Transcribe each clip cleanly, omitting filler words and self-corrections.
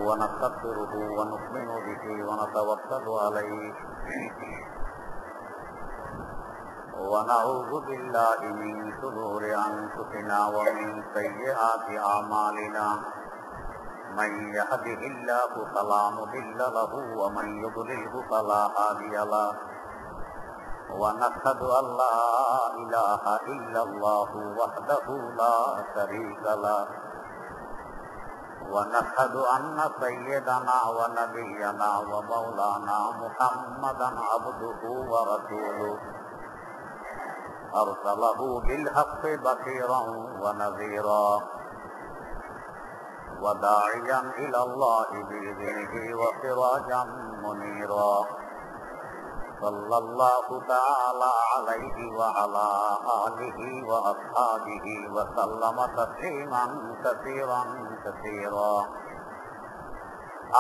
ونستغفره ونؤمن به ونتوكل عليه ونعوذ بالله من شرور أنفسنا ومن سيئات أعمالنا من يهده الله فلا مضل له ومن يضلله فلا هادي له ونشهد أن لا إله إلا الله وحده لا شريك له ونشهد أن سيدنا ونبينا ومولانا محمدا عبده ورسوله أرسله بالحق بشيرا ونذيرا وداعيا إلى الله بإذنه وسراجا منيرا صلى الله تعالى عليه وعلى آله وأصحابه وسلم تسليما كثيرا كثيرا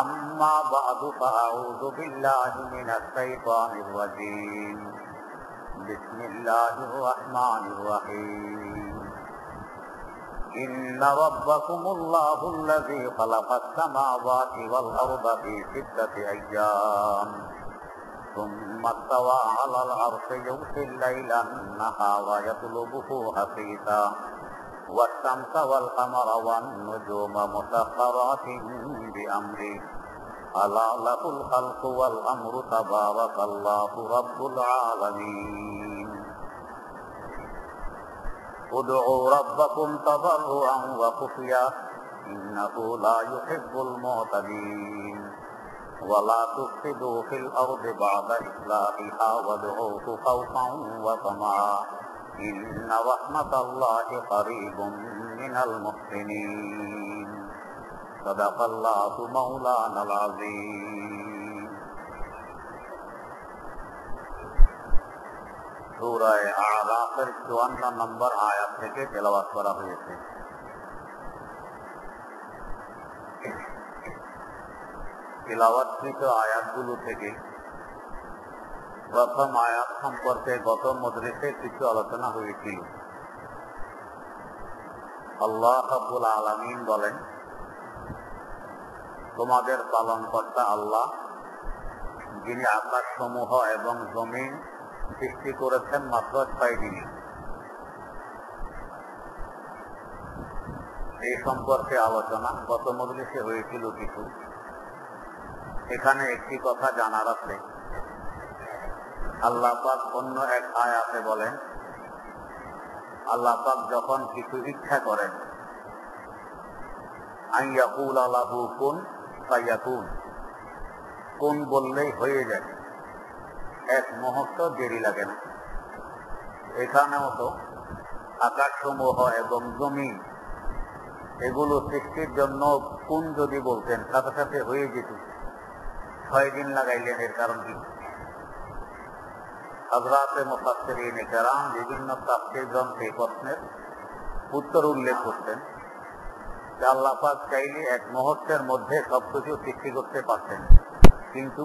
أما بعد فأعوذ بالله من الشيطان الرجيم بسم الله الرحمن الرحيم إن ربكم الله الذي خلق السماوات والأرض في 6 أيام ثم استوى على العرش يغشي الليل النهار يطلبه حثيثا والشمس والقمر والنجوم مسخرات بأمره ألا له الخلق والأمر تبارك الله رب العالمين ادعوا ربكم تضرعا وخفيا إنه لا يحب المعتدين ولا تفسدوا في الأرض بعد إصلاحها وادعوه خوفا وطمعا إن رحمة الله قريب من المحسنين صدق الله مولانا العظيم সূরা আরাফের 54 নম্বর আয়াত থেকে তেলাওয়াত করা হয়েছে। তিলাওয়াতকৃত আয়াতগুলো থেকে প্রথম আয়াত সম্পর্কে গত মজলিসে কিছু আলোচনা হয়েছিল। আল্লাহ রাব্বুল আলামিন বলেন, তোমাদের পালনকর্তা আল্লাহ, যিনি আকাশসমূহ এবং জমিন সৃষ্টি করেছেন মাত্র 6 দিনে। এই সম্পর্কে আলোচনা গত মজলিসে হয়েছিল কিছু। এখানে একটি কথা জানার আছে, আল্লাহ পাক অন্য এক আয়াতে বলেন, আল্লাহ পাক যখন কিছু ইচ্ছা করেন, আইয়াকুলা লাহু কুন ফায়াকুন, কোন বললেই হয়ে যায়, এক মুহূর্ত দেরি লাগে না। এখানেও তো আকাশসমূহ এবং জমিন এগুলো সৃষ্টির জন্য কোন যদি বলতেন সাথে সাথে হয়ে যেত, 6 দিন লাগাইলেন, এর কারণ কি? হযরতে মুফাসসিরিন কেরাম বিভিন্ন তাফসীর গ্রন্থে প্রশ্নের উত্তর উল্লেখ করতেন যে আল্লাহ পাক চাইলে এক মুহূর্তের মধ্যে সবকিছু সৃষ্টি করতে পারতেন, কিন্তু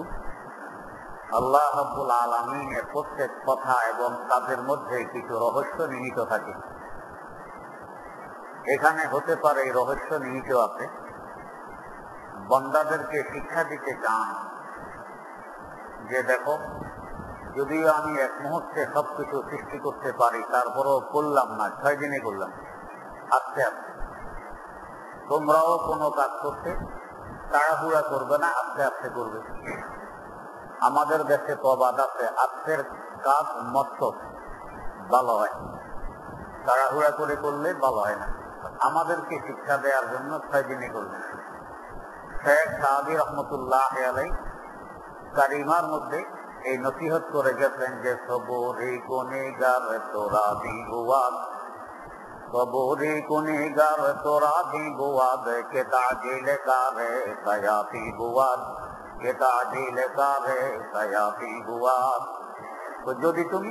আল্লাহ রাব্বুল আলামিনের প্রত্যেক কথা এবং তাদের মধ্যে কিছু রহস্য নিহিত থাকে। এখানে হতে পারে এই রহস্য নিহিত আছে, বান্দাদেরকে শিক্ষা দিতে চান যে দেখো, যদিও আমি এক মুহূর্তে সবকিছু সৃষ্টি করতে পারি, তারপরও করলাম না, 6 দিনে করলাম। আস্তে আস্তে তোমরাও কোনো কাজ করতে তাড়াহুড়া করবে না, আস্তে আস্তে করবে। আমাদের দেশে প্রবাদ আছে, আস্তের কাজ মস্ত ভালো হয়, তাড়াহুড়া করে করলে ভালো হয় না। আমাদেরকে শিক্ষা দেওয়ার জন্য 6 দিনে করবে। শেখ সাদি রহমতুল্লাহ আলাইহি কারিমার মধ্যে এই নসিহত করে গেছেন যে সবরে গুনেগার তোরা দিগুয়াদ, সবরে গুনেগার তোরা দিগুয়াদ, কে তাজিল কারে সায়াতি গুয়াদ, কে তাজিল কারে সায়াতি গুয়াদ। তো যদি তুমি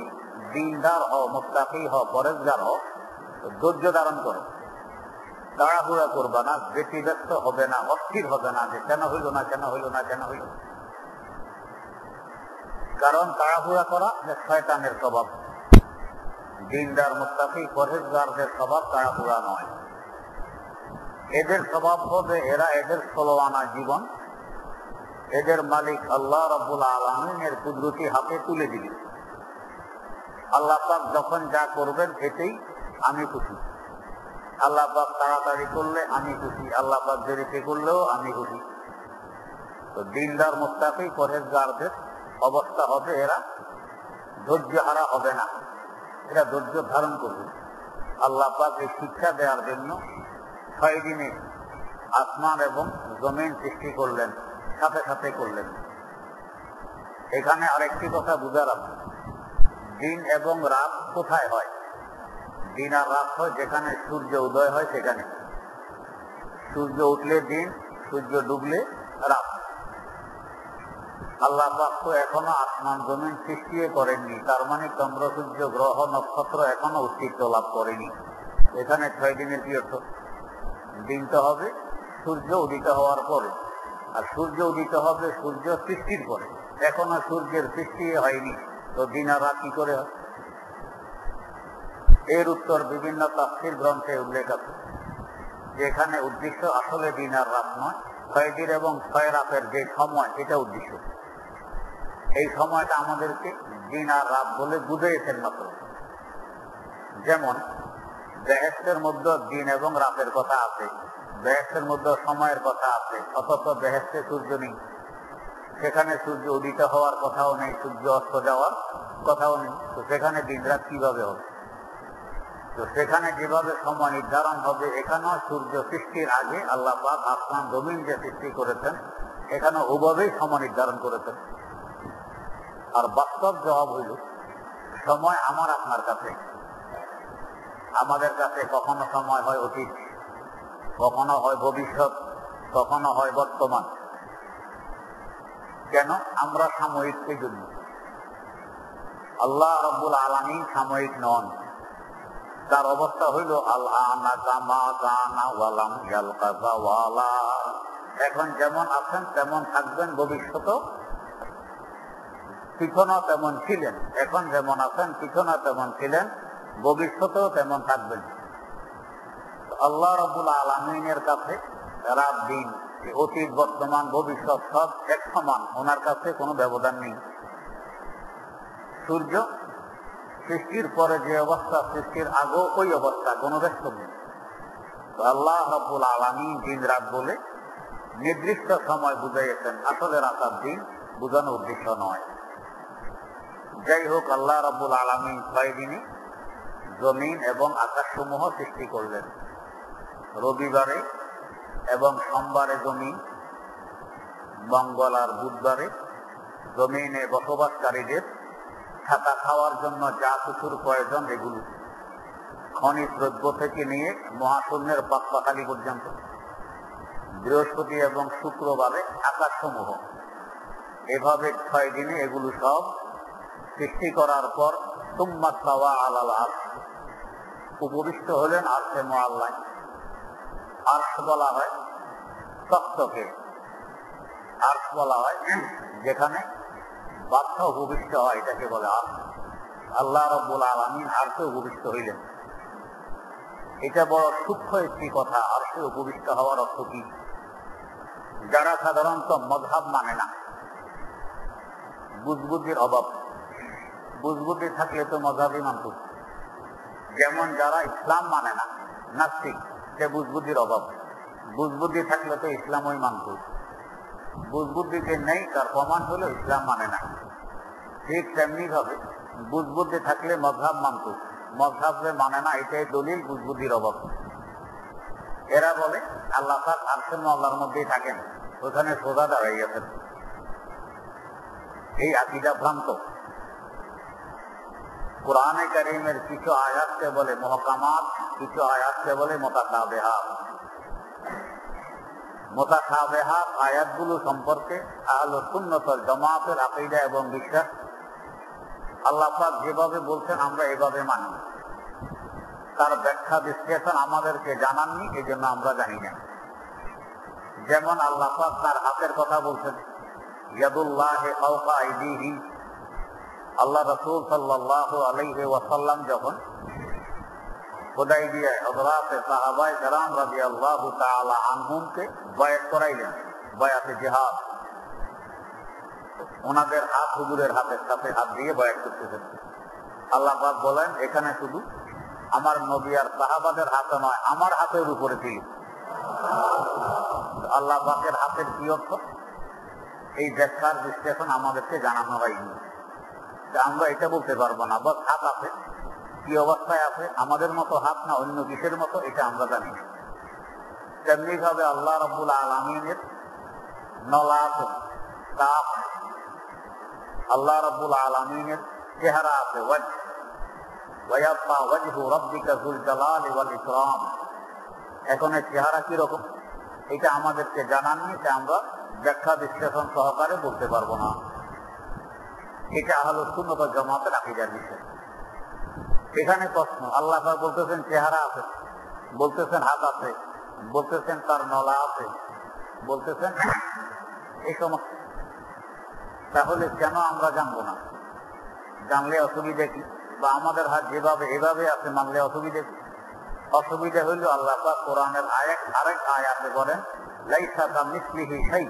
দিনদার হও, মুত্তাকি হও, পরেজগার হও, ধৈর্য ধারণ করো, তাড়াহুড়া করবা না, বেশি ব্যস্ত হবে না, অস্থির হবে না যে কেন হইল না, কেন হইল না, কেন হইল। কারণ তাড়াহুড়া করা শয়তানের স্বভাব। দিনদার মুত্তাকি পরহেজগারদের স্বভাব তাড়াহুড়া নয়। এদের স্বভাব হবে এরা এদের 16 আনা জীবন এদের মালিক আল্লাহ রাব্বুল আলামিনের কুদরতি হাতে তুলে দিবেন। আল্লাহ পাক যখন যা করবেন এতেই আমি খুশি। আল্লাহ পাক তাড়াতাড়ি করলে আমি খুশি, আল্লাহ পাক দেরিতে করলেও আমি খুশি। তো দিনদার মুত্তাকি পরহেজগারদের অবস্থা হবে এরা ধৈর্য হারা হবে না, এরা ধৈর্য ধারণ করবে। আল্লাহ পাক এই শিক্ষা দেওয়ার জন্য 6 দিনে আসমান এবং জমিন সৃষ্টি করলেন, সাথে সাথে করলেন। এখানে আরেকটি কথা বুঝার আছে, দিন এবং রাত কোথায় হয়? দিন আর রাত হয় যেখানে সূর্য উদয় হয় সেখানে। সূর্য উঠলে দিন, সূর্য ডুবলে রাত। আল্লাহ পাক তো এখনো আসমান জমিন সৃষ্টি করেননি, তার মানে চন্দ্র সূর্য গ্রহ নক্ষত্র এখনো অস্তিত্ব লাভ করেনি। এখানে 6 দিনের কি অর্থ? দিন তো হবে সূর্য উদিত হওয়ার পরে, আর সূর্য উদিত হবে সূর্য সৃষ্টির পরে। এখনো সূর্যের সৃষ্টি হয়নি, তো দিন আর রাত কি করে হয়? এর উত্তর বিভিন্ন তাফসীর গ্রন্থে উল্লেখ আছে, যেখানে উদ্দেশ্য আসলে দিন আর রাত নয়, 6 দিন এবং 6 রাতের যে সময় এটা উদ্দেশ্য। এই সময়টা আমাদেরকে দিন আর রাত বলে বুঝিয়েছেন মাত্র। যেমন বেহেশতের মধ্যে দিন এবং রাতের কথা আছে, বেহেশতের মধ্যে সময়ের কথা আছে, অথচ বেহেশতে সূর্য নেই, সেখানে সূর্য উদিত হওয়ার কথাও নেই, সূর্য অস্ত যাওয়ার কথাও নেই। তো সেখানে দিন রাত কিভাবে হবে? তো সেখানে যেভাবে সময় নির্ধারণ হবে, এখানেও সূর্য সৃষ্টির আগে আল্লাহ পাক আসমান জমিন যে সৃষ্টি করেছেন এখানে ওভাবেই সময় নির্ধারণ করেছেন। আর বাস্তব জবাব হইল, সময় আমার আপনার কাছে, আমাদের কাছে কখনো সময় হয় অতীত, কখনো হয় ভবিষ্যৎ, কখনো হয় বর্তমান। কেন? আমরা সাময়িক এই জন্য। আল্লাহ রাব্বুল আলামিন সাময়িক নন, তার অবস্থা হইল আল-আনা কামা কানা ওয়ালাম ইয়ালকা যাওয়ালা। এখন যেমন আছেন তেমন থাকবেন, ভবিষ্যতেও পিছনেও তেমন ছিলেন। এখন যেমন আছেন পিছনেও তেমন ছিলেন, ভবিষ্যতেও তেমন থাকবেন। আল্লাহ রাব্বুল আলামিনের কাছে রাত দিন, অতীত বর্তমান ভবিষ্যৎ সব এক সমান, ওনার কাছে কোনো ব্যবধান নেই। সূর্য সৃষ্টির পরে যে অবস্থা, সৃষ্টির আগেও ওই অবস্থা, কোনো ব্যস্ত নেই। আল্লাহ রাব্বুল আলামিন দিন রাত বলে নির্দিষ্ট সময় বুঝাইয়েছেন, আসলে রাত আর দিন বুঝানো উদ্দেশ্য নয়। যাই হোক, আল্লাহ রাব্বুল আলামিন 6 দিনে জমিন এবং আকাশসমূহ সৃষ্টি করলেন। রবিবারে এবং সোমবারে জমিন, মঙ্গল আর বুধবারে জমিনে বসবাসকারীদের থাকা খাওয়ার জন্য যা কিছুর প্রয়োজন এগুলো, খনিজ দ্রব্য থেকে নিয়ে মহাশূন্যের পাকপাখালি পর্যন্ত। বৃহস্পতি এবং শুক্রবারে আকাশসমূহ। এভাবে 6 দিনে এগুলো সব সৃষ্টি করার পর সুম্মা তাওয়া আলাল আরশ, উপবিষ্ট হলেন আরশে মুআল্লা। আরশ বলা হয় তখ্তকে, আরশ বলা হয় যেখানে বাদশা উপবিষ্ট হয়, এটাকে বলে আরশ। আল্লাহ রাব্বুল আলামিন আরশে উপবিষ্ট হইলেন। এটা বড় সূক্ষ্ম একটি কথা। আরশে উপবিষ্ট হওয়ার অর্থ কি? যারা সাধারণত মযহাব মানে না, বুঝবুদ্ধির অভাব, বুঝবুদ্ধি থাকলে তো মযহাবই মানত। যেমন যারা ইসলাম মানে না, নাস্তিক, সে বুঝবুদ্ধির অভাব, বুঝবুদ্ধি থাকলে তো ইসলামই মানত। বুঝবুদ্ধি যে নেই তার প্রমাণ হলো ইসলাম মানে না। ঠিক তেমনি ভাবে বুঝবুদ্ধি থাকলে মযহাব মানত, মযহাব যে মানে না এটাই দলিল বুঝবুদ্ধির অভাব। এরা বলে আল্লাহ পাক আরশে মুআল্লার মধ্যেই থাকেন, ওখানে সোজা দাঁড়াই আছেন। এই আকীদা ভ্রান্ত। কোরআনে কারীমের কিছু আয়াতকে বলে মুহকামাত, কিছু আয়াতকে বলে মুতাশাবিহাত। মুতাশাবিহাত আয়াতগুলো সম্পর্কে আহলে সুন্নাত ওয়াল জামাতের আকীদা এবং বিশ্বাস, আল্লাহ পাক যেভাবে বলছেন আমরা এভাবে মানি। তার ব্যাখ্যা বিশ্লেষণ আমাদেরকে জানাননি, এই জন্য আমরা জানি না। যেমন আল্লাহ পাক তার হাতের কথা বলছেন, ইয়াদুল্লাহি ফাওকা আইদিহি। আল্লাহ রাসূল সাল্লাল্লাহু আলাইহি ওয়াসাল্লাম যখন হুদায়বিয়ায় হযরতে সাহাবায়ে কেরাম রাদিয়াল্লাহু তাআলা আনহুমকে বায়াত করাইলেন, বায়াতে জিহাদ। ওনাদের হাত হুজুরের হাতের সাথে হাত দিয়ে বায়াত করতেছেন। আল্লাহ পাক বলেন, এখানে শুধু আমার নবী আর সাহাবাদের হাতে নয়, আমার হাতের উপরে ছিল। আল্লাহ পাকের হাতের কি অর্থ, এই ব্যাখ্যার বিশ্লেষণ আমাদেরকে জানানো হয়নি। আমরা এটা বলতে পারবো না, বস হাত আছে, কি অবস্থায় আছে, আমাদের মতো হাত না অন্য কিসের মতো, এটা আমরা জানি না। তেমনি ভাবে আল্লাহ রাব্বুল আলামিনের নলা আছে, কাফ। আল্লাহ রাব্বুল আলামিনের চেহারা আছে, ওয়াজহ, ওয়ায়াবকা ওয়াজহু রাব্বিকা যুল জালালি ওয়াল ইকরাম। এখন এর চেহারা কি রকম, এটা আমাদেরকে জানাননি, তা আমরা ব্যাখ্যা বিশ্লেষণ সহকারে বলতে পারবো না। এটা আহলুস সুন্নাত ওয়াল জামাতের আকীদার বিষয়। এখানে প্রশ্ন, আল্লাহ পাক বলতেছেন চেহারা আছে, বলতেছেন হাত আছে, বলতেছেন তার নলা আছে, বলতেছেন এই সমস্ত। তাহলে কেন আমরা জানবো না? জানলে অসুবিধা কি? বা আমাদের হাত যেভাবে এভাবে আছে মানলে অসুবিধা কি? অসুবিধা হইল আল্লাহ পাক কোরআনের আরেক আয়াতে বলেন, লাইসা কামিসলিহি শাই,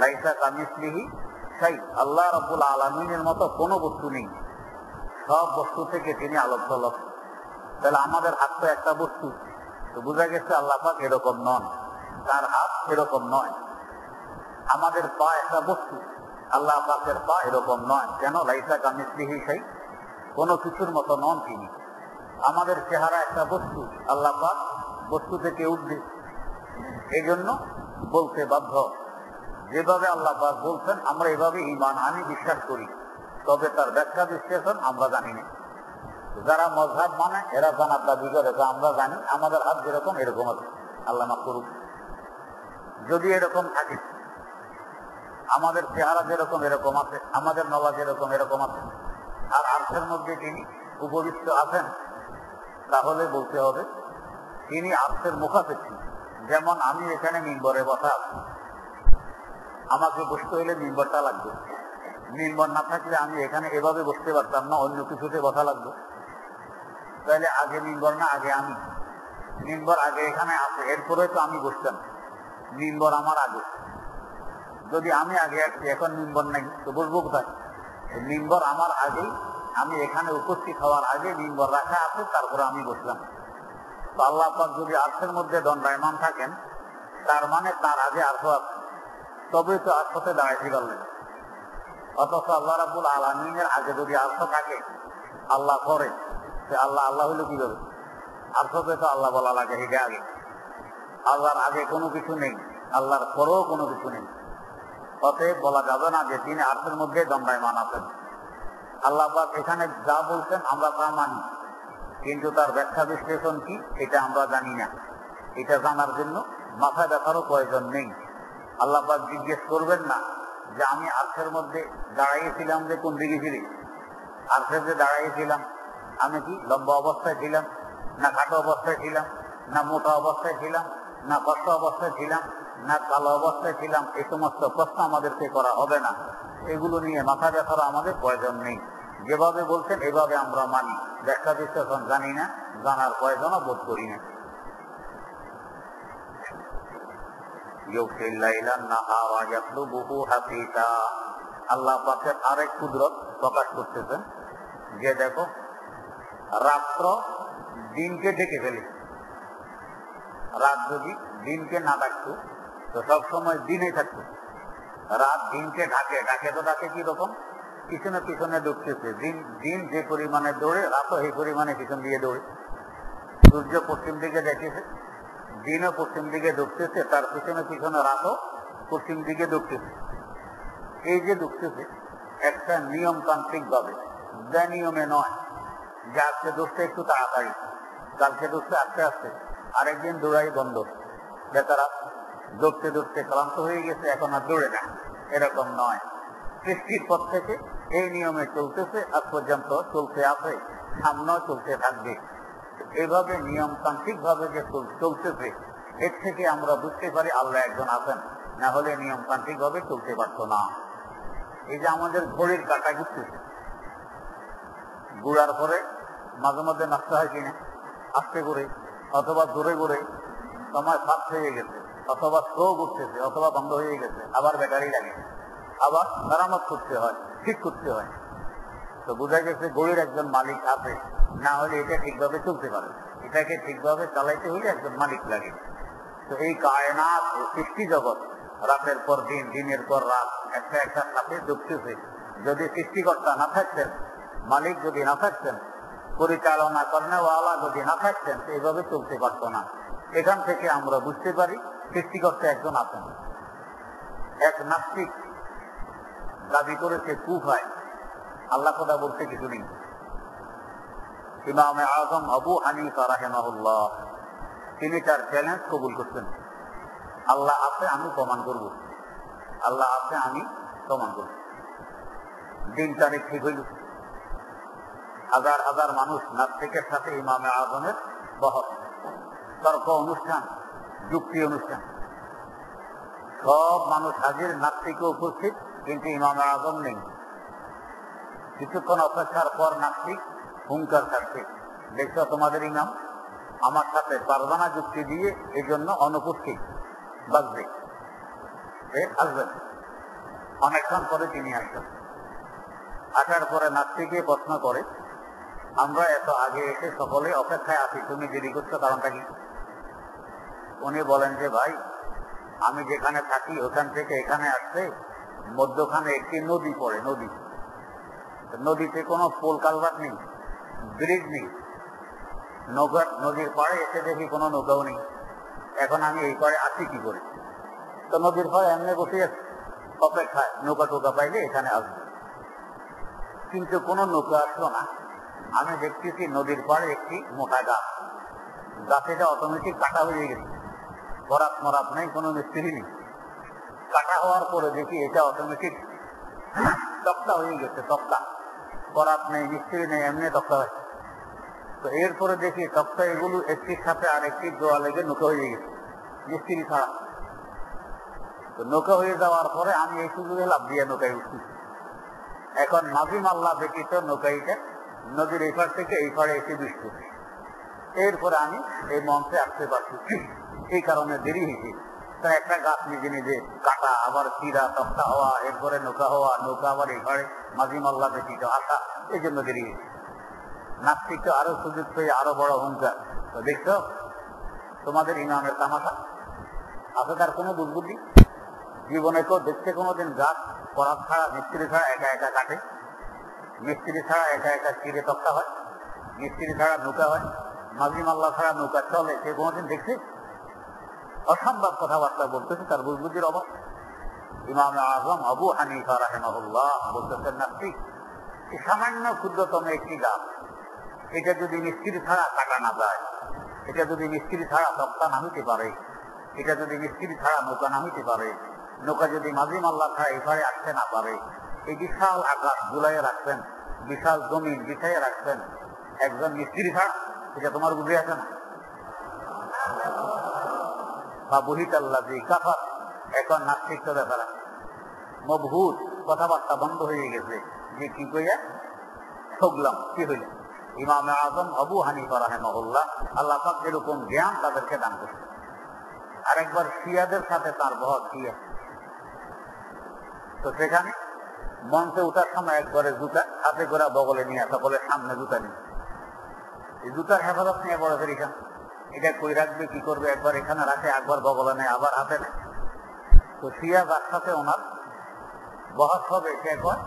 লাইসা কামিসলিহি শাই। আল্লাহ রাব্বুল আলামিনের মতো কোনো বস্তু নেই, সব বস্তু থেকে তিনি আলোচ্য লক্ষ্য। তাহলে আমাদের হাত তো একটা বস্তু, তো বোঝা গেছে আল্লাহ পাক এরকম নন, তার হাত এরকম নয়। আমাদের পা একটা বস্তু, আল্লাহ পাকের পা এরকম নয়। কেন? লাইসা কামিসলিহি শাই, কোনো কিছুর মতো নন তিনি। আমাদের চেহারা একটা বস্তু, আল্লাহ পাক বস্তু থেকে ঊর্ধ্বে, এই জন্য বলতে বাধ্য। যেভাবে আল্লাহ পাক বলছেন আমরা এভাবে ঈমান আনি, বিশ্বাস করি, তবে তার ব্যাখ্যা বিশ্লেষণ আমরা জানি না। যারা মযহাব মানে এরা জানার দাবি করে, আমরা জানি আমাদের হাত যেরকম এরকম আছে, আল্লাহ মাফ করুক। যদি এরকম থাকে, আমাদের চেহারা যেরকম এরকম আছে, আমাদের নলা যেরকম এরকম আছে, আর আরশের মধ্যে তিনি উপবিষ্ট আছেন, তাহলে বলতে হবে তিনি আরশের মুখাপেক্ষী। যেমন আমি এখানে মিম্বরে বসা আছি, আমাকে বসতে হলে মিম্বরটা লাগবে। মিম্বর না থাকলে আমি এখানে এভাবে বসতে পারতাম না, অন্য কিছুতে বসা লাগবে। তাহলে আগে মিম্বর না আগে আমি? মিম্বর আগে এখানে আছে, এরপরে তো আমি বসতাম। মিম্বর আমার আগে, যদি আমি আগে আসছি, এখন মিম্বর নাই, তো বসবো কোথায়? মিম্বর আমার আগেই, আমি এখানে উপস্থিত হওয়ার আগে মিম্বর রাখা আছে, তারপরে আমি বসলাম। তো আল্লাহ পাক যদি আরশের মধ্যে দণ্ডায়মান থাকেন, তার মানে তার আগে আরশ আছে, তবে তো আরশতে দাঁড়াইতে পারলেন। অথচ আল্লাহ রাব্বুল আলামিনের আগে যদি আরশ থাকে, আল্লাহ করে, আল্লাহ আল্লাহ হইল কিভাবে? আরশতে তো আল্লাহ বলা লাগে, এটা আগে। আল্লাহর আগে কোনো কিছু নেই, আল্লাহর পরেও কোনো কিছু নেই। অতএব বলা যাবে না যে তিনি আরশের মধ্যে দণ্ডায়মান আছেন। আল্লাহ পাক এখানে যা বলছেন আমরা তা মানি, কিন্তু তার ব্যাখ্যা বিশ্লেষণ কি এটা আমরা জানি না। এটা জানার জন্য মাথা ব্যথারও প্রয়োজন নেই। আল্লাহ পাক জিজ্ঞেস করবেন না যে আমি আরশের মধ্যে দাঁড়াইয়েছিলাম যে কোন দিকে ছিলি, আরশের যে দাঁড়াইয়েছিলাম আমি কি লম্বা অবস্থায় ছিলাম, না খাটো অবস্থায় ছিলাম, না মোটা অবস্থায় ছিলাম, না কষ্ট অবস্থায় ছিলাম, না কালো অবস্থায় ছিলাম, এই সমস্ত প্রশ্ন আমাদেরকে করা হবে না। এগুলো নিয়ে মাথা ব্যথারও আমাদের প্রয়োজন নেই। যেভাবে বলছেন এভাবে আমরা মানি, ব্যাখ্যা বিশ্লেষণ জানি না, জানার প্রয়োজনও বোধ করি না। আল্লাহ পাকের আরেক কুদরত প্রকাশ করতেছেন যে দেখো, রাত্র দিনকে ঢেকে ফেলে। রাত যদি দিনকে না ডাকতো তো সবসময় দিনে থাকতো। রাত দিনকে ঢাকে, ঢাকে তো ঢাকে কি রকম, পিছনে পিছনে দৌড়তেছে। দিন যে পরিমাণে দৌড়ে, রাতও সেই পরিমাণে পিছন দিয়ে দৌড়ে। সূর্য পশ্চিম দিকে দেখেছে, দিনও পশ্চিম দিকে দৌড়তেছে, তার পিছনে পিছনে রাতও পশ্চিম দিকে দৌড়তেছে। এই যে দৌড়তেছে একটা নিয়মতান্ত্রিক ভাবে, নিয়মে নয় যে আজকে দৌড়তে একটু তাড়াতাড়ি, কালকে দৌড়তে আস্তে আস্তে, আরেকদিন দৌড়াই বন্ধ, বেচারা দৌড়তে দৌড়তে ক্লান্ত হয়ে গেছে, এখন আর দৌড়ে না, এরকম নয়। সৃষ্টির পর থেকে এই নিয়মে চলতেছে, আজ পর্যন্ত চলতে আছে, সামনেও চলতে থাকবে। এইভাবে নিয়মতান্ত্রিক ভাবে যে চলতেছে, এর থেকে আমরা বুঝতে পারি আল্লাহ একজন আছেন, না হলে নিয়মতান্ত্রিক ভাবে চলতে পারতো না। এই যে আমাদের ঘড়ির কাঁটা ঘুরতেছে, ঘুরার পরে মাঝে মধ্যে নাচতে হয় কিনা, আস্তে করে অথবা জোরে করে, সময় ফাস্ট হয়ে গেছে অথবা স্লো ঘুরতেছে অথবা বন্ধ হয়ে গেছে, আবার ব্যাটারি লাগে, আবার মেরামত করতে হয়, ঠিক করতে হয়। তো বোঝা গেছে গড়ির একজন মালিক আছে, না হলে এটা ঠিকভাবে চলতে পারে। এটাকে ঠিকভাবে চালাইতে হলে একজন মালিক লাগে। তো এই কায়নাত সৃষ্টি জগৎ রাতের পর দিন, দিনের পর রাত একটা একটা সাথে ঢুকতেছে। যদি সৃষ্টিকর্তা না থাকতেন, মালিক যদি না থাকতেন, পরিচালনা করেওয়ালা যদি না থাকতেন, এইভাবে চলতে পারত না। এখান থেকে আমরা বুঝতে পারি সৃষ্টিকর্তা একজন আছেন। এক নাস্তিক দাবি করেছে কুফায় আল্লাহ খোদা বলতে কিছু নেই। ইমামে আযম আবু হানিফা রাহিমাহুল্লাহ তিনি তার চ্যালেঞ্জ কবুল করতেন, আল্লাহ আছে, আমি প্রমাণ করব, আল্লাহ আছে, আমি প্রমাণ করব। দিন তারিখ ঠিক হইল, হাজার হাজার মানুষ নাস্তিকের সাথে ইমামে আযমের বহস, তর্ক অনুষ্ঠান, যুক্তি অনুষ্ঠান, সব মানুষ হাজির, নাস্তিকে উপস্থিত, কিন্তু ইমামে আযম নেই। কিছুক্ষণ অপেক্ষার পর নাস্তিক হুঙ্কার ছাড়ছে, দেখছো তোমাদের ইমাম আমার সাথে পারবানা যুক্তি দিয়ে এই জন্য অনুপস্থিত, বাজবে, আসবেন। অনেকক্ষণ পরে তিনি আসবেন। আসার পরে নাস্তিকে প্রশ্ন করে, আমরা এত আগে এসে সকলে অপেক্ষায় আছি, তুমি দেরি করছো কারণটা কি? উনি বলেন যে ভাই, আমি যেখানে থাকি ওখান থেকে এখানে আসতে মধ্যখানে একটি নদী পড়ে, নদী, নদীতে কোনো পোল কালভার্ট নেই, ব্রিজ নেই, নৌকা, নদীর পাড়ে এসে দেখি কোনো নৌকাও নেই। এখন আমি এই পাড়ে আছি কি করে? তো নদীর পাড়ে এমনি বসে অপেক্ষায়, নৌকা টোকা পাইলে এখানে আসবে, কিন্তু কোনো নৌকা আসলো না। আমি দেখতেছি নদীর পাড়ে একটি মোটা গাছ, গাছেটা অটোমেটিক কাটা হয়ে গেছে, বরাত মরাত নেই, কোনো মিস্ত্রি নেই। কাটা হওয়ার পরে দেখি এটা অটোমেটিক তক্তা হয়ে গেছে, তক্তা, বরাত নেই, মিস্ত্রি নেই, এমনি তক্তা হয়। তো এরপরে দেখি তক্তা এগুলো একটির সাথে আরেকটি জোয়া লেগে নৌকা হয়ে গেছে, মিস্ত্রি ছাড়া। তো নৌকা হয়ে যাওয়ার পরে আমি এই সুযোগে লাভ দিয়ে নৌকায় উঠছি। এখন মাঝি মাল্লা ব্যতীত নৌকাইটা নদীর এই পার থেকে এই পাড়ে এসে বৃষ্টি, এরপরে আমি এই মঞ্চে আসতে পারছি। এই কারণে দেরি হয়েছে। তা একটা গাছ নিজে নিজে কাটা, আবার চিরা, তক্তা হওয়া, এরপরে নৌকা হওয়া, নৌকা আবার এই পাড়ে মাঝি মাল্লা ব্যতীত আসা, এই জন্য দেরি হয়েছে। নাস্তিক তো আরো সুযোগ পেয়ে আরো বড় হুঙ্কার। তো দেখছো তোমাদের ইমামের তামাশা আছে, তার কোনো বুদ্ধি জীবনে কেউ দেখছে কোনোদিন? গাছ করাত ছাড়া, মিস্ত্রি ছাড়া একা একা কাটে, মিস্ত্রি ছাড়া একা একা চিরে তক্তা হয়, মিস্ত্রি ছাড়া নৌকা হয়, মাঝি মাল্লা ছাড়া নৌকা চলে, সে কোনোদিন দেখছে? অসম্ভব কথাবার্তা বলতেছে, তার বুদ্ধির অভাব। ইমামে আযম আবু হানিফা রাহিমাহুল্লাহ বলতেছেন, নাস্তিক সামান্য ক্ষুদ্রতম একটি গাছ, এটা যদি মিস্ত্রি ছাড়া কাটা না যায়, এটা যদি মিস্ত্রি ছাড়া তক্তা না হইতে পারে, এটা যদি মিস্ত্রি ছাড়া নৌকা না হইতে পারে, নৌকা যদি মাঝি মাল্লা ছাড়া এবারে আসতে না পারে, এই বিশাল আকাশ ঝুলাইয়ে রাখছেন, বিশাল জমিন বিছাইয়ে রাখছেন একজন মিস্ত্রি ছাড়া, এটা তোমার বুঝে আছে না? বা বহিত আল্লাহ কাফার। এখন নাস্তিক তো ব্যাপার মবহুত, কথাবার্তা বন্ধ হয়ে গেছে, যে কি কইয়া ঠকলাম, কি হইল? ইমামে আযম আবু হানিফা রাহিমাহুল্লাহ, আল্লাহ পাক এরকম জ্ঞান তাদেরকে দান করছে। আরেকবার শিয়াদের সাথে তার বহস, শিয়া। তো সেখানে মঞ্চে উঠার সময় একবারে জুতা হাতে করে বগলে নিয়ে, সকলের সামনে জুতা নিয়ে, এই জুতার হেফাজত নিয়ে বড় ফেরিখান, এটা কই রাখবে, কি করবে, একবার এখানে রাখে, একবার বগলে নেয়, আবার হাতে নেয়। তো শিয়া যার সাথে ওনার বহস হবে, সে কয়,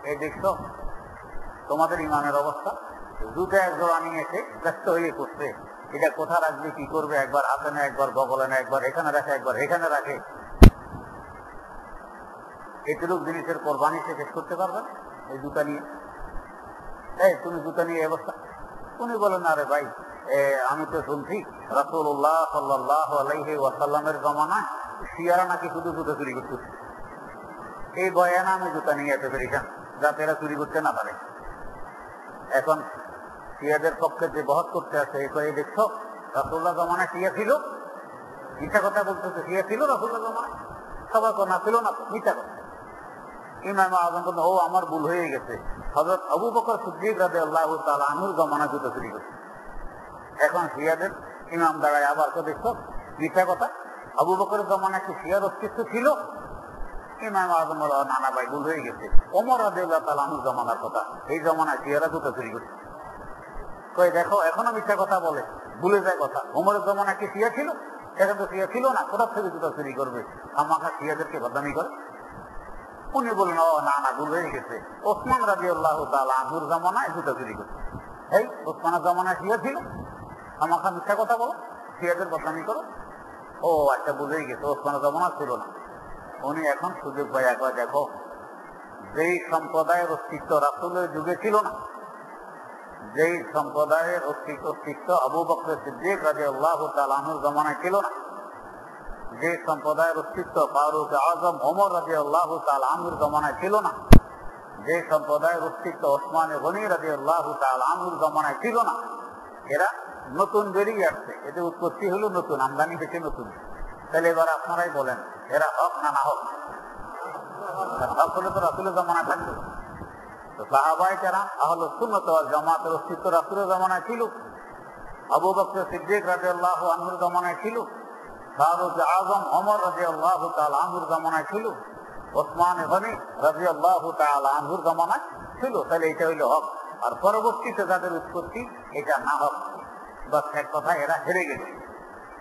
এই দেখছো তোমাদের ইমানের অবস্থা, জুতা এক জোড়া নিয়ে এসে ব্যস্ত হয়ে করছে, এটা কোথা রাখবে, কি করবে, একবার হাতে নেয়, একবার বগলে নেয়, একবার এখানে রাখে, একবার এখানে রাখে। এতটুক জিনিসের কোরবানি সে শেষ করতে পারবে এই জুতা নিয়ে? এই তুমি জুতা নিয়ে অবস্থা। উনি বলেন, আরে ভাই, আমি তো শুনছি রাসূলুল্লাহ সাল্লাল্লাহু আলাইহি ওয়াসাল্লামের জমানায় শিয়ারা নাকি শুধু জুতা চুরি করতে, এই বয়ানে আমি জুতা নিয়ে এত পেরেছিলাম যাতে এরা চুরি করতে না পারে। এখন শিয়াদের পক্ষে যে বহস করতে আছে, এই দেখছো রাসূলুল্লাহ জমানায় শিয়া ছিল, মিথ্যা কথা বলতেছে, শিয়া ছিল রাসূলুল্লাহ জমানায়? সবাই না ছিল না, মিথ্যা কথা। ইমাম আযম বললেন, ও আমার ভুল হয়ে গেছে, হযরত আবু বকর সিদ্দিক রাদিয়াল্লাহু তাআলা আনহুর জমানা জুতো চুরি করছে। এখন শিয়াদের ইমাম দাঁড়ায় আবার তো দেখছো মিথ্যা কথা, আবু বকরের জমানায় কি শিয়ার অস্তিত্ব ছিল? ইমাম আযম বলল, নানা ভাই ভুল হয়ে গেছে, ওমর রাদিয়াল্লাহু তাআলা আনহুর জমানার কথা, এই জমানায় শিয়ারা জুতো চুরি করছে। কই দেখো এখনো মিথ্যা কথা বলে, ভুলে যায় কথা। ওমরের জমানায় কি শিয়া ছিল? সেখানে তো শিয়া ছিল না, কোথা থেকে জুতো চুরি করবে? আমাকে শিয়াদেরকে বদনামি করে। উনি বললেন, ও না না ভুল হয়ে গেছে, ওসমান রাদিয়াল্লাহু তাআলা আনহুর জমানায় জুতো চুরি করছে। এই ওসমানের জমানায় শিয়া ছিল, আমাকে মিথ্যা কথা বলো, শিয়াদের বদনামি করো। ও আচ্ছা বুঝেই গেছে, ওসমানের জমানা ছিল না। উনি এখন সুযোগ পাই একবার দেখো, যেই সম্প্রদায়ের অস্তিত্ব রাসূলের যুগে ছিল না, যেই সম্প্রদায়ের অস্তিত্ব আবু বকর সিদ্দিক রাদিয়াল্লাহু তাআলা আনহুর জমানায় ছিল না, যে সম্প্রদায়ের অস্তিত্ব ফারুক আযম ওমর রাদিয়াল্লাহু তাআলা আনহুর জমানায় ছিল না, যে সম্প্রদায়ের অস্তিত্ব ওসমান গনি রাদিয়াল্লাহু তাআলা আনহুর জমানায় ছিল না, এরা নতুন বেরিয়ে আসছে। এদের উৎপত্তি হলো নতুন, আমদানি থেকে নতুন। তাহলে এবার আপনারাই বলেন, এরা হক না না হক? হক হলে তো রাসূলের জমানায় থাকবে। তো সাহাবায়ে কেরাম আহলুস সুন্নাত ওয়াল জামাতের অস্তিত্ব রাসূলের জমানায় ছিল, আবু বকর সিদ্দিক রাদিয়াল্লাহু আনহুর জমানায় ছিল, ফারুক আযম ওমর রাদিয়াল্লাহু তাআলা আনহুর জমানায় ছিল, ওসমান গনি রাদিয়াল্লাহু তাআলা আনহুর জমানায় ছিল। তাহলে এটা হইল হক। আর পরবর্তীতে যাদের উৎপত্তি, এটা না হক। বাস এক কথা, এরা হেরে গেল।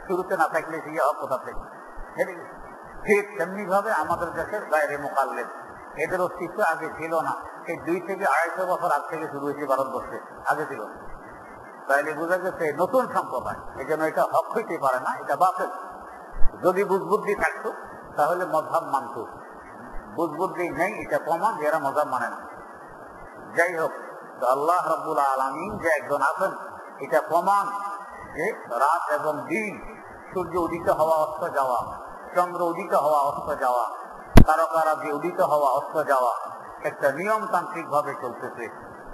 শুরুতে না থাকলে সে হক কোথা থেকে? হেরে গেল। ঠিক তেমনি ভাবে আমাদের দেশের গায়রে মুকাল্লিদ, এদের অস্তিত্ব আগে ছিল না। এই 2 থেকে 250 বছর আগ থেকে শুরু হয়েছে ভারতবর্ষে, আগে ছিল না। তাইলে বোঝা গেছে নতুন সম্প্রদায়, এই জন্য এটা হক হইতে পারে না, এটা বাতিল। যদি বুঝবুদ্ধি থাকতো তাহলে মযহাব মানত, বুঝবুদ্ধি নেই, এটা প্রমাণ যে এরা মযহাব মানে না। যাই হোক, আল্লাহ রাব্বুল আলামিন যে একজন আছেন, এটা প্রমাণ যে রাত এবং দিন, সূর্য উদিত হওয়া অস্ত যাওয়া, চন্দ্র উদিত হওয়া অস্ত যাওয়া, তারকারাজি উদিত হওয়া অস্ত যাওয়া একটা নিয়মতান্ত্রিক ভাবে চলতেছে।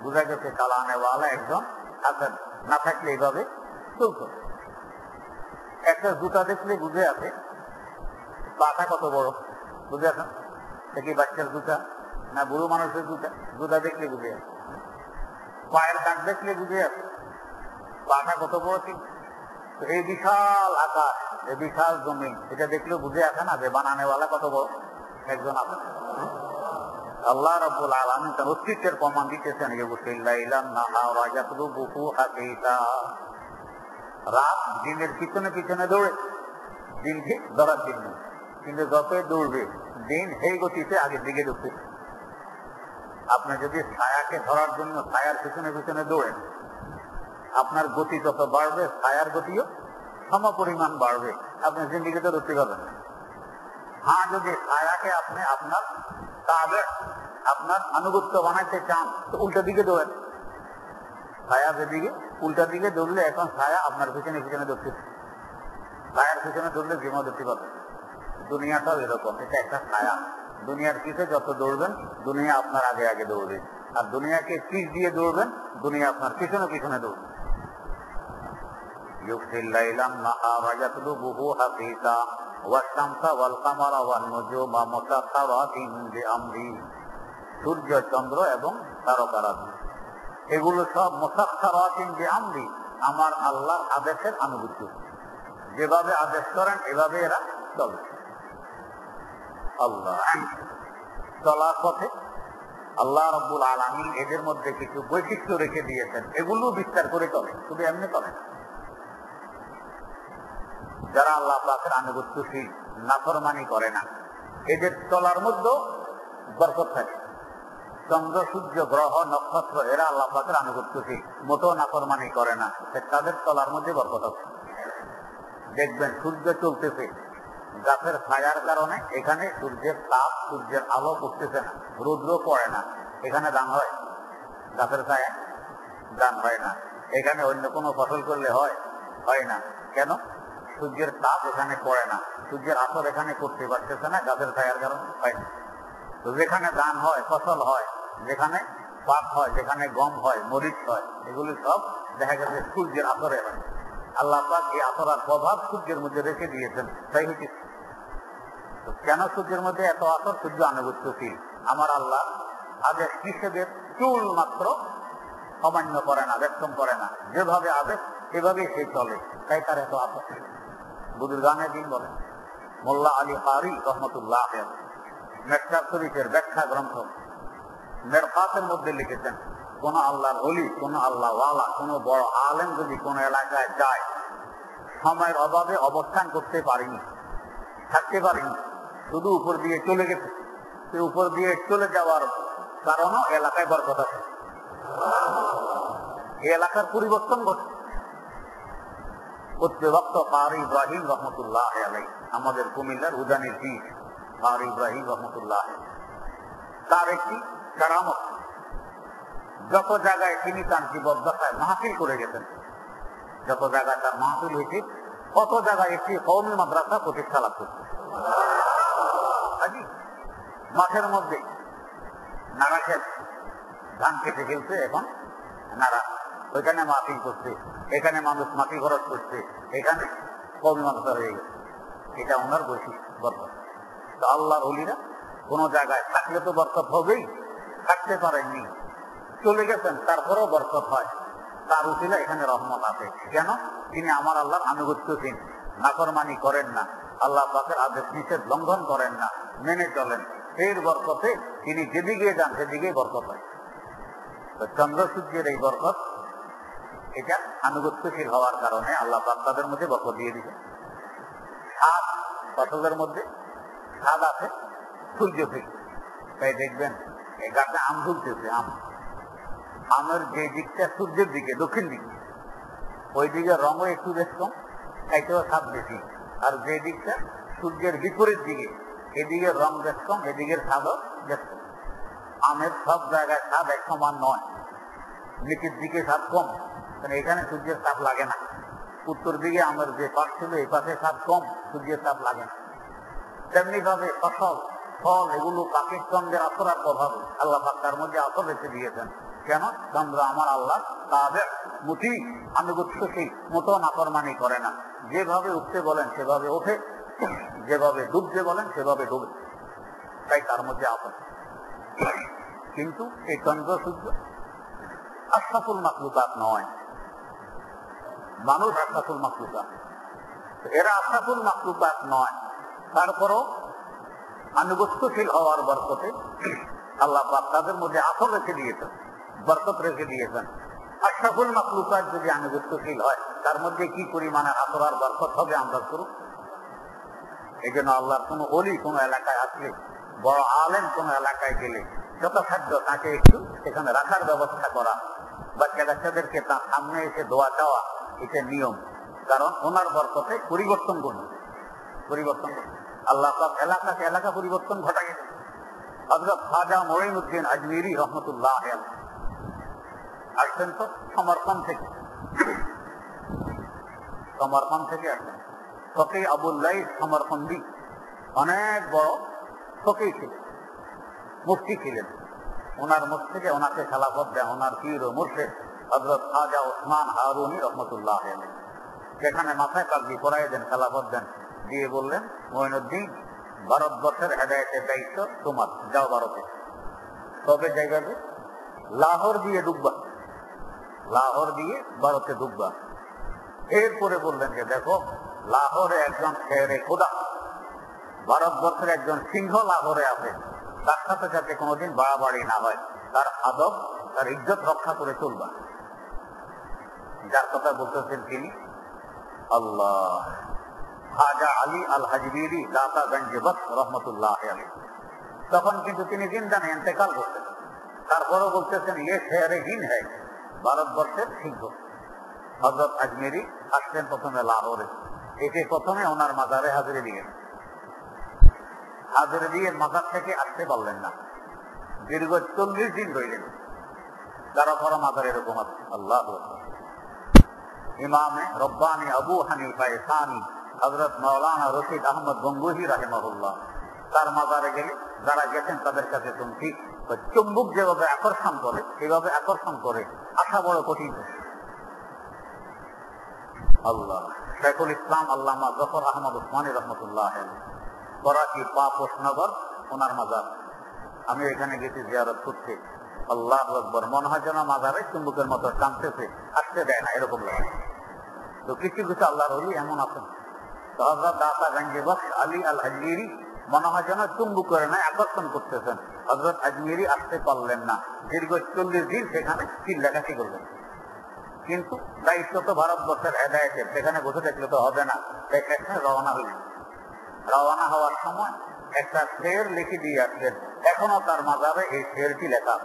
বোঝা গেছে কালানেওয়ালা একজন আছেন, না থাকলে এইভাবে চলত। একটা জুতা দেখলে বুঝে আছে পাটা কত বড়, বুঝে আছেন? কি বাচ্চার জুতা না বুড়ো মানুষের জুতা? জুতা দেখলে বুঝে আছে। পায়ের দাগ দেখলে বুঝে আছে পাটা কত বড়। ঠিক এই বিশাল আকাশ, এই বিশাল জমিন, এটা দেখলেও বুঝে আছে না যে বানানেওয়ালা কত বড় একজন আছে। আল্লাহ রাব্বুল আলামিন তার অস্তিত্বের প্রমাণ দিতেছেন। রাত দিনের পিছনে পিছনে দৌড়ে, দিনকে ধরার জন্য, কিন্তু যতই দৌড়বে দিন সেই গতিতে আগের দিকে ঢুকছে। আপনি যদি ছায়াকে ধরার জন্য ছায়ার পিছনে পিছনে দৌড়েন, আপনার গতি যত বাড়বে ছায়ার গতিও সমপরিমাণ বাড়বে, আপনি জিন্দিগিতে ধরতে পারবেন না। হ্যাঁ, যদি ছায়াকে আপনি আপনার কাজে আপনার আনুগত্য বানাইতে চান তো উল্টা দিকে দৌড়েন। ছায়া যেদিকে, উল্টা দিকে দৌড়লে এখন ছায়া আপনার পিছনে পিছনে দৌড়ছে। ছায়ার পিছনে দৌড়লে জীবন দেখতে পাবেন। দুনিয়াটাও এরকম, এটা একটা ছায়া। দুনিয়ার পিছে যত দৌড়বেন দুনিয়া আপনার আগে আগে দৌড়বে, আর দুনিয়াকে পিছ দিয়ে দৌড়বেন দুনিয়া আপনার পিছনে পিছনে দৌড়বে। সূর্য, চন্দ্র এবং তারকারাজি, এগুলো সব মুসাখখারাতিন বিআমরি, আমার আল্লাহর আদেশের আনুগত্য। যেভাবে আদেশ করেন এভাবে এরা চলে। আল্লাহ চলার পথে আল্লাহ রাব্বুল আলামিন এদের মধ্যে কিছু বৈশিষ্ট্য রেখে দিয়েছেন, এগুলো বিস্তার করে চলে, শুধু এমনি চলে। যারা আল্লাহ পাকের আনুগত্যশীল, নাফরমানি করে না, এদের চলার মধ্যে বরকত থাকে। চন্দ্র, সূর্য, গ্রহ, নক্ষত্র, এরা আল্লাহ পাকের আনুগত্যশীল, মোটেও নাফরমানি করে না, তাদের চলার মধ্যে বরকত আছে। দেখবেন সূর্য চলতেছে, গাছের ছায়ার কারণে এখানে সূর্যের তাপ, সূর্যের আলো পড়তেছে না, রৌদ্র পড়ে না, এখানে দান হয়। গাছের ছায়া দান হয় না। এখানে অন্য কোনো ফসল করলে হয়? হয় না। কেন? সূর্যের তাপ এখানে পড়ে না, সূর্যের আসর এখানে করতে পারতেছে না, গাছের ছায়ার কারণে হয় না। তো যেখানে ধান হয়, ফসল হয়, যেখানে পাট হয়, যেখানে গম হয়, মরিচ হয়, এগুলি সব দেখা গেছে সূর্যের আসরে হয়। আল্লাহ পাক এই আসরার প্রভাব সূর্যের মধ্যে রেখে দিয়েছেন, তাই হচ্ছে। কেন সূর্যের মধ্যে এত আসর? সূর্য আনুগত্যশীল। আমার আল্লাহ আদেশ নিষেধের চুল মাত্র অমান্য করে না, ব্যক্তম করে না, যেভাবে আদেশ সেভাবেই সে চলে, তাই তার এত আপত্তি। বুজুর্গানে দিন বলেন মোল্লা আলী কারি রহমতুল্লাহ মেরকাত শরীফের ব্যাখ্যা গ্রন্থ মেরকাতের মধ্যে লিখেছেন, কোন আল্লাহর ওলি, কোন আল্লাহ ওয়ালা, কোন বড় আলেম যদি কোন এলাকায় যায়, সময়ের অভাবে অবস্থান করতে পারিনি, থাকতে পারিনি, শুধু উপর দিয়ে চলে গেছে, সে উপর দিয়ে চলে যাওয়ার কারণও এলাকায় বরকত আছে, এই এলাকার পরিবর্তন ঘটে। উত্তরবক্ত কারি ইব্রাহিম রহমতুল্লাহ আলাই, আমাদের কুমিল্লার উজানির পীর কারি ইব্রাহিম রহমতুল্লাহ, তার একটি কারামত, যত জায়গায় তিনি তার জীবদ্দশায় মাহফিল করে গেছেন, যত জায়গায় তার মাহফিল হয়েছে, কত জায়গায় একটি কওমি মাদ্রাসা প্রতিষ্ঠা লাভ করছে। মাঠের মধ্যে নাড়া খেত, ধান কেটে ফেলছে, এখন নাড়া, ওইখানে মাহফিল করছে, এখানে মানুষ মাটি খরচ করছে, এখানে কওমি মাদ্রাসা হয়ে গেছে। এটা ওনার বৈশিষ্ট্য, বরকত। তো আল্লাহর ওলিরা কোন জায়গায় থাকলে তো বরকত হবেই, থাকতে পারেননি, চলে গেছেন, তারপরেও বরকত হয়। তার উচিলা এখানে রহমত আছে। কেন? তিনি আমার আল্লাহর আনুগত্যশীল, নাফরমানি করেন না, আল্লাহ পাকের আদেশ নিষেধ লঙ্ঘন করেন না, মেনে চলেন। এর বরকতে তিনি যেদিকে যান সেদিকেই বরকত হয়। চন্দ্র সূর্যের এই বরকত, এটা আনুগত্যশীল হওয়ার কারণে আল্লাহ পাক তাদের মধ্যে বরকত দিয়ে দিবে। স্বাদ, ফসলের মধ্যে স্বাদ আছে সূর্য থেকে, তাই দেখবেন এই গাছে আম ঝুলতেছে, আমের যে দিকটা সূর্যের দিকে, দক্ষিণ দিকে, ওই দিকে রঙও একটু বেশ কম, খাইতেও স্বাদ বেশি। আর যে দিকটা সূর্যের বিপরীত দিকে, এদিকে রং বেশ কম, এদিকের স্বাদও বেশ কম। আমের সব জায়গায় স্বাদ এক সমান নয়, নিচের দিকে স্বাদ কম, কারণ এখানে সূর্যের তাপ লাগে না। উত্তর দিকে আমের যে পাশ ছিল, এই পাশে স্বাদ কম, সূর্যের তাপ লাগে না। তেমনি ভাবে ফসল, ফল, এগুলো পাখির চন্দ্রের আসরার প্রভাবে আল্লাহ পাক তার মধ্যে আসর রেখে দিয়েছেন। কেন? চন্দ্র আমার আল্লাহ তাদের মুতি আনুগত্যশীল, মোটো নাফরমানি করে না। যেভাবে উঠতে বলেন সেভাবে ওঠে, যেভাবে ডুবতে বলেন সেভাবে ডুবে, তাই তার মধ্যে আসর। কিন্তু এই চন্দ্র সূর্য আশরাফুল মাখলুকাত নয়, মানুষ আশরাফুল মাখলুকাত, এরা আশরাফুল মাখলুকাত নয়। তারপরও আনুগত্যশীল হওয়ার বরকতে আল্লাহ পাক তাদের মধ্যে আসর রেখে দিয়েছেন, বরকত রেখে দিয়েছেন। আশরাফুল মাখলুকাত যদি আনুগত্যশীল হয়, তার মধ্যে কি পরিমাণে আসর আর বরকত হবে আন্দাজ করুন। এই জন্য আল্লাহর কোন ওলি কোন এলাকায় আসলে, বড় আলেম কোন এলাকায় গেলে যথাসাধ্য তাকে একটু সেখানে রাখার ব্যবস্থা করা, বাচ্চা কাচ্চাদেরকে তার সামনে এসে দোয়া চাওয়া, এটা নিয়ম। কারণ ওনার বরকতে পরিবর্তন করবে, পরিবর্তন করবে। আল্লাহ পাক এলাকাকে এলাকা পরিবর্তন ঘটাই দেন। হযরত খাজা মঈনুদ্দিন আজমিরি রহমতুল্লাহ আসছেন তো সমরকন্দ থেকে, সমরকন্দ থেকে আসছেন। ফকি আবুল লাইস সমরকন্দি অনেক বড় ফকি ছিলেন, মুফতি ছিলেন। ওনার মুখ থেকে ওনাকে খেলাফত দেন ওনার পীর ও মুর্শিদ হযরত খাজা ওসমান হারুনি রহমতুল্লাহ আলাইহি। সেখানে মাথায় পাগড়ি পরাই দেন, খেলাফত দেন, দিয়ে বললেন, মঈনুদ্দিন, ভারতবর্ষের হেদায়েতের দায়িত্ব তোমার, যাও ভারতে। তবে জায়গাতে লাহোর দিয়ে ডুববা, লাহোর দিয়ে ভারতে ডুববা। এরপরে বললেন যে দেখো, লাহোরে একজন শেরে খোদা, ভারতবর্ষের একজন সিংহ লাহোরে আছে, তার সাথে যাতে কোনোদিন বাড়াবাড়ি না হয়, তার আদব, তার ইজ্জত রক্ষা করে চলবা। যার কথা বলতেছেন তিনি আল্লাহ খাজা আলী আল হাজবিরি দাতাগঞ্জ বক্স রহমতুল্লাহ আলাইহি। তখন কিন্তু তিনি জিন্দানে ইন্তেকাল করতেন। তারপরও বলতেছেন ইয়ে শেরে হিন হ্যায়, ভারতবর্ষের সিংহ। হযরত আজমেরি আসলেন প্রথমে লাহোরে, একে প্রথমে ওনার মাজারে হাজিরে দিলেন। হাজিরে দিয়ে মাজার থেকে আসতে পারলেন না, দীর্ঘ 40 দিন রইলেন। যারা পরা মাজার এরকম আছে। আল্লাহ ইমামে রব্বানি আবু হানিফা সানি হযরত মাওলানা রশিদ আহমদ গঙ্গুহি রাহিমাহুল্লাহ, তার মাজারে গেলে যারা গেছেন তাদের কাছে শুনছি চুম্বক যেভাবে আকর্ষণ করে সেভাবে আকর্ষণ করে, আসা বড় কঠিন। আল্লাহ শেখুল ইসলাম আল্লামা জফর আহমদ উসমানী রহমতুল্লাহ, করাচি পাপোশনগর ওনার মাজার। আমি এখানে গেছি জিয়ারত করতে, আল্লাহু আকবার, মনে হয় যেন মাজারে চুম্বকের মতো টানতেছে, আসতে দেয় না, এরকম লাগে। তো কিছু কিছু আল্লাহর ওলি এমন আছেন। তো হযরত দাতা গঞ্জে বখশ আলী আল আজমিরি মনে হয় যেন চুম্বক করে নাই, আকর্ষণ করতেছেন। হযরত আজমিরি আসতে পারলেন না, দীর্ঘ 40 দিন সেখানে চিল্লাকাঠি করলেন। কিন্তু দায়িত্ব তো ভারতবর্ষের হেদায়েতের, সেখানে বসে থাকলে তো হবে না, তাই এখানে রওনা হইলেন। রওনা হওয়ার সময় একটা শের লিখে দিয়ে আসলেন, এখনো তার মাজারে এই শেরটি লেখা,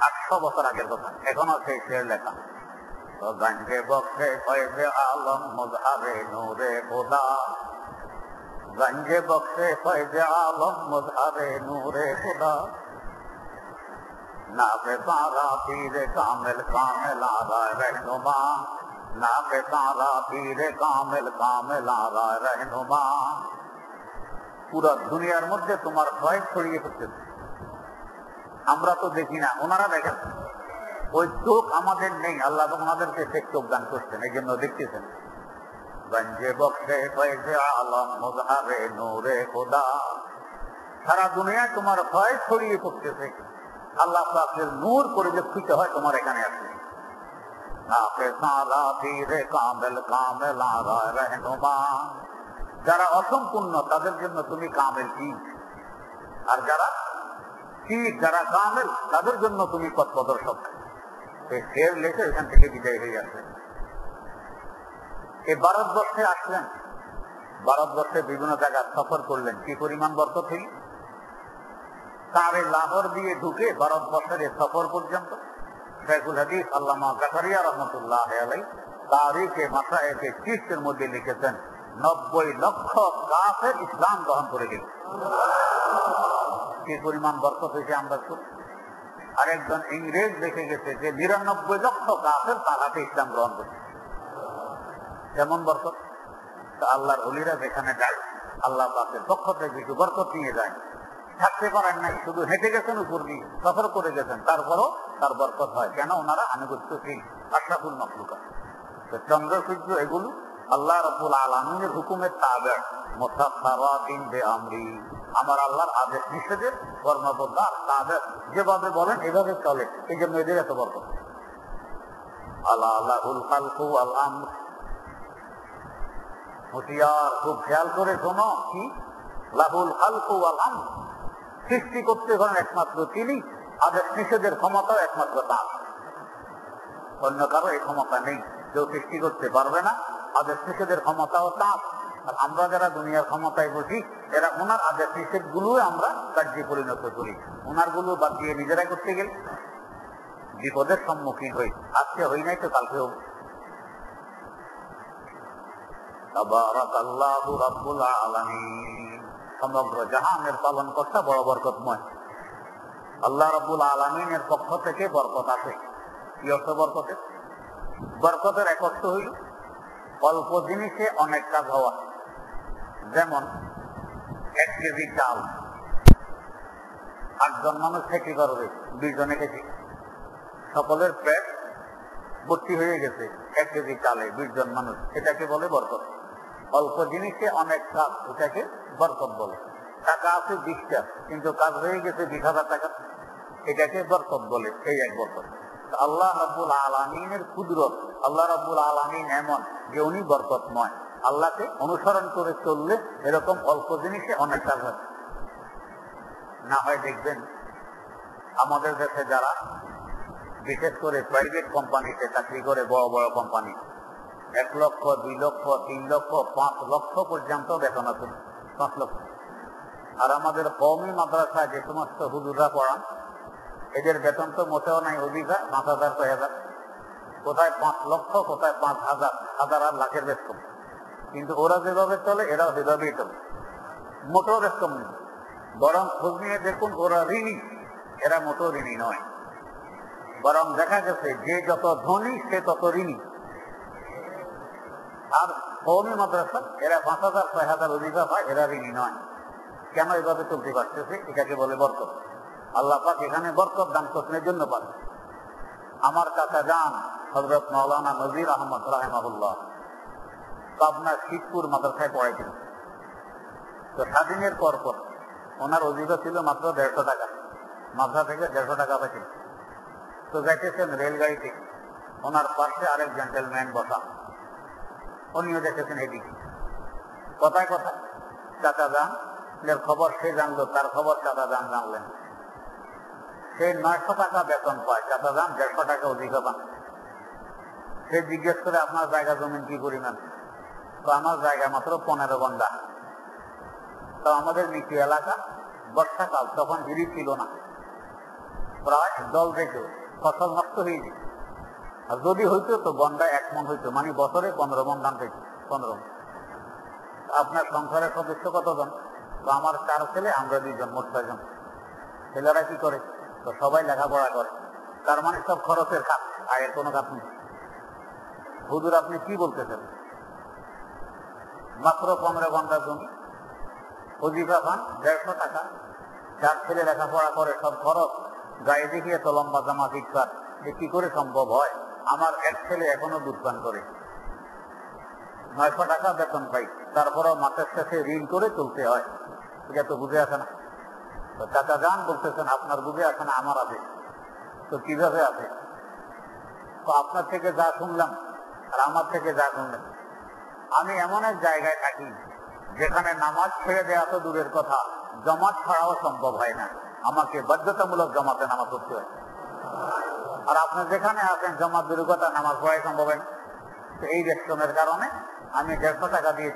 800 বছর আগের কথা, এখনো সেই শের লেখা। তো গঞ্জে বখশে ফয়জে আলম মুজহারে নূরে খোদা, গঞ্জে বখশে ফয়জে আলম মুজহারে নূরে খোদা, নাবে তারা পীরে কামেল কামেল আরায় रहनुमा, নাবে তারা পীরে কামেল কামেল আরায় रहनुमा। পুরো দুনিয়ার মধ্যে তোমার ভয় ছড়িয়ে পড়তেছে, আমরা তো দেখি না, ওনারা দেখেন। ওই চোখ আমাদের নেই, আল্লাহ ওনাদেরকে সেই চোখ দান করছেন, এই জন্য দেখতেছেন। গঞ্জে বখশে ফয়জে আলম মুজহারে নূরে খোদা, সারা দুনিয়ায় তোমার ভয় ছড়িয়ে পড়তেছে, আল্লাহ পাকের নূর পরিলক্ষিত হয় তোমার এখানে আসলে। যারা অসম্পূর্ণ তাদের জন্য তুমি কামেল কি, আর যারা ঠিক, যারা কামেল তাদের জন্য তুমি পথ প্রদর্শক। এই শের লেখে এখান থেকে বিদায় হয়ে আসলেন। এই ভারতবর্ষে আসলেন, ভারতবর্ষে বিভিন্ন জায়গায় সফর করলেন, কি পরিমাণ বরকত হইল। তারে লাহোর দিয়ে ঢুকে ভারতবর্ষের সফর পর্যন্ত শেখুল হাদিস আল্লামা জাকারিয়া রহমতুল্লাহ আলাইহি তারিখে মাসায়েখে চিশতের মধ্যে লিখেছেন, 90 লক্ষ কাফের ইসলাম গ্রহণ করে গেল। কি পরিমাণ বরকত হয়েছে আমরা শুনি। আরেকজন ইংরেজ দেখে গেছে যে 99 লক্ষ কাফের তার হাতে ইসলাম গ্রহণ করছে। কেমন বরকত! আল্লাহর ওলিরা যেখানে যায় আল্লাহ পাকের পক্ষ থেকে কিছু বরকত নিয়ে যায়। থাকতে পারেন নাই, শুধু হেঁটে গেছেন, উপর দিয়ে সফর করে গেছেন, তারপরও তার বরকত হয়। কেন? ওনারা আনুগত্যশীল, আশরাফুল মাখলুকাত। চন্দ্র সূর্য এগুলো আল্লাহ রাব্বুল আলামিনের হুকুমের তাবে, মুসাখখারাতিন বিআমরি, আমার আল্লাহর আদেশ নিষেধের কর্মবদ্ধ তাবে, যেভাবে বলেন এভাবে চলে, এই জন্য এদের এত বরকত। আলা লাহুল খালকু ওয়াল আমর, হুঁশিয়ার, খুব খেয়াল করে শোনো, কি লাহুল খালকু ওয়াল আমর, সৃষ্টি করতে পারেন একমাত্র তিনি, আদেশ নিষেধের ক্ষমতাও একমাত্র তার, অন্য কারো এই ক্ষমতা নেই। কেউ সৃষ্টি করতে পারবে না, আদেশ নিষেধের ক্ষমতাও তার। আর আমরা যারা দুনিয়ার ক্ষমতায় বসি, এরা ওনার আদেশ নিষেধ গুলো আমরা কার্যে পরিণত করি, ওনার গুলো বাদ দিয়ে নিজেরাই করতে গেলে বিপদের সম্মুখীন হই। আজকে হই নাই তো কালকে হব। তাবারাকাল্লাহু রাব্বুল আলামিন, সমগ্র জাহানের পালন কর্তা, বড় বরকতময় আল্লাহ রাব্বুল আলামিনের পক্ষ থেকে বরকত আসে। কি অর্থ বরকতের? বরকতের এক অর্থ হইল অল্প জিনিসে অনেক কাজ হওয়া। যেমন 1 কেজি চাল 8 জন মানুষ খেতে পারবে, 20 জনে খেতে, সকলের পেট ভর্তি হয়ে গেছে 1 কেজি চালে 20 জন মানুষ, এটাকে বলে বরকত। অল্প জিনিসে অনেক কাজ, এটাকে বরকত বলে। টাকা আছে 20টা, কিন্তু কাজ হয়ে গেছে 20,000 টাকা, এটাকে বরকত বলে। এই এক বরকত। আল্লাহ রাব্বুল আলামিনের কুদরত, আল্লাহ রাব্বুল আলামিন এমন যে উনি বরকতময়। আল্লাহকে অনুসরণ করে চললে এরকম অল্প জিনিসে অনেক কাজ হয়। না হয় দেখবেন আমাদের দেশে যারা বিশেষ করে প্রাইভেট কোম্পানিতে চাকরি করে, বড় বড় কোম্পানি, 1 লক্ষ, 2 লক্ষ, 3 লক্ষ, 5 লক্ষ পর্যন্ত বেতন আছে, 5 লক্ষ। আর আমাদের কওমি মাদ্রাসায় যে সমস্ত হুজুররা পড়ান, এদের বেতন তো মোটেও নাই, অধিকার 5,000, 6,000, কোথায় 5 লক্ষ, কোথায় 5,000, হাজার আর লাখের বেতন। কিন্তু ওরা যেভাবে চলে এরাও সেভাবেই চলে, মোটেও বেতন নেই। বরং খোঁজ নিয়ে দেখুন, ওরা ঋণী, এরা মোটেও ঋণী নয়। বরং দেখা গেছে যে যত ধনী সে তত ঋণী। আর কওমি মাদ্রাসা এরা 5,000, 6,000 অধিকার হয়, এরা ঋণী নয়। কেন এভাবে চলতে পারতেছে? এটাকে বলে বরকত। আল্লাহ পাক এখানে বরকত দান করতে জন্য পারে। আমার কাকা যান হযরত মাওলানা নজির আহমদ রাহিমাহুল্লাহ পাবনা শিবপুর মাদ্রাসায় পড়াইতেন। তো স্বাধীনের পর ওনার অজিফা ছিল মাত্র 150 টাকা, মাদ্রাসা থেকে 150 টাকা পাইছিল। তো যাইতেছেন রেলগাড়িতে, ওনার পাশে আরেক জেন্টেলম্যান বসা, উনিও দেখেছেন এদিকে। কথায় কথা চাচা যান এর খবর সে জানলো, তার খবর চাচা যান জানলেন। সে 900 টাকা বেতন পায়, চাচা যান 150 টাকা অজিফা পান। সে জিজ্ঞেস করে আপনার জায়গা জমিন কি পরিমাণ? তো আমার জায়গা মাত্র 15 ঘন্টা। তো আমাদের নিচু এলাকা, বর্ষাকাল, তখন হিরি ছিল না, প্রায় জল যেত, ফসল নষ্ট হয়ে যেত। আর যদি হইতো তো গন্ডায় 1 মণ হইতো, মানে বছরে 15 মণ ধান পেত। 15 মণ। আপনার সংসারের সদস্য কতজন? তো আমার 4 ছেলে, আমরা 2 জন, মোট 6 জন। ছেলেরা কি করে? তো সবাই লেখাপড়া করে, তার মানে সব খরচের খাত, আয়ের কোনো খাত নেই। হুজুর আপনি কি বলতেছেন? মাত্র 15 ঘন্টার জমি, অজিফা পান 150 টাকা, 4 ছেলে লেখাপড়া করে, সব খরচ, গায়ে দেখিয়ে তো লম্বা জামা ফিটফাট, যে কি করে সম্ভব হয়? আমার 1 ছেলে এখনো দুধ পান করে, 900 টাকা বেতন পাই, তারপরেও মাসের শেষে ঋণ করে চলতে হয়। এটা তো বুঝে আসে না। তো চাচা যান বলতেছেন আপনার বুঝে আসে না, আমার আছে। তো কিভাবে আছে? তো আপনার থেকে যা শুনলাম আর আমার থেকে যা শুনলেন, আমি এমন এক জায়গায় থাকি যেখানে নামাজ ছেড়ে দেওয়া তো দূরের কথা, জমাত ছাড়াও সম্ভব হয় না। আমাকে বাধ্যতামূলক জমাতে নামাজ পড়তে হয়। আর আপনি যেখানে আছেন জমাত দূরের কথা, নামাজ পড়াই সম্ভব হয় না। তো এই বেতনের কারণে আমি 150 টাকা দিয়ে